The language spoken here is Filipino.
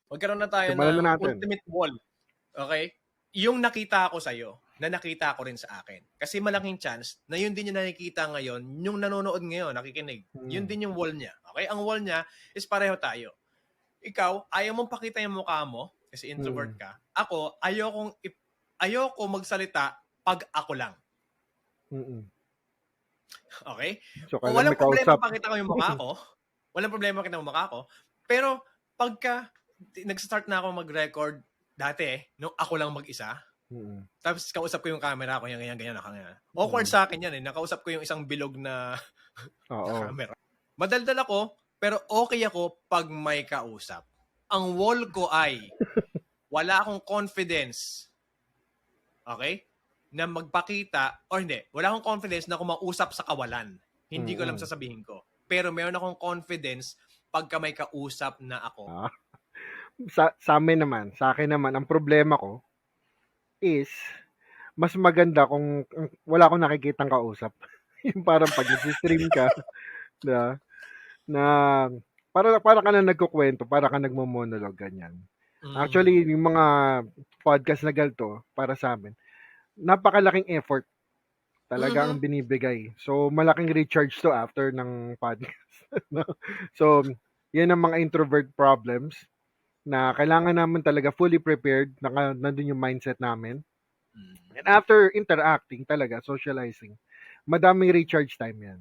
Magkaroon na tayo Simulan ng na natin. ultimate wall. Okay? Yung nakita ko sa'yo, na nakita ko rin sa akin. Kasi malaking chance na yun din yung nakikita ngayon, yung nanonood ngayon, nakikinig. Yun din yung wall niya. Okay? Ang wall niya is pareho tayo. Ikaw, ayaw mong pakita yung mukha mo kasi introvert ka. Ako, ayoko magsalita pag ako lang. Okay? So, O, kailan walang may problema kausap. pakita ko yung mukha ko. Walang problema pakita yung mukha ko. Pero, pagka nag-start na ako mag-record dati, nung ako lang mag-isa, tapos kausap ko yung camera ko, ganyan. Awkward sa akin yan eh. Nakausap ko yung isang bilog na camera. Madaldal ako, pero okay ako pag may kausap. Ang wall ko ay wala akong confidence. Okay? Na magpakita, or hindi, wala akong confidence na kumausap sa kawalan. Hindi ko alam sasabihin ko. Pero meron akong confidence pagka may kausap na ako. Sa akin naman, ang problema ko is, mas maganda kung wala akong nakikitang kausap. Yung parang pag nag-stream ka, na para ka na nagkukwento, para ka nagmo-monologue, ganyan. Actually, yung mga podcast na ganito, para sa amin, napakalaking effort talaga ang binibigay. So, malaking recharge to after ng podcast. So, yan ang mga introvert problems na kailangan namin talaga fully prepared, nandun yung mindset namin. And after interacting talaga, socializing, madaming recharge time yan.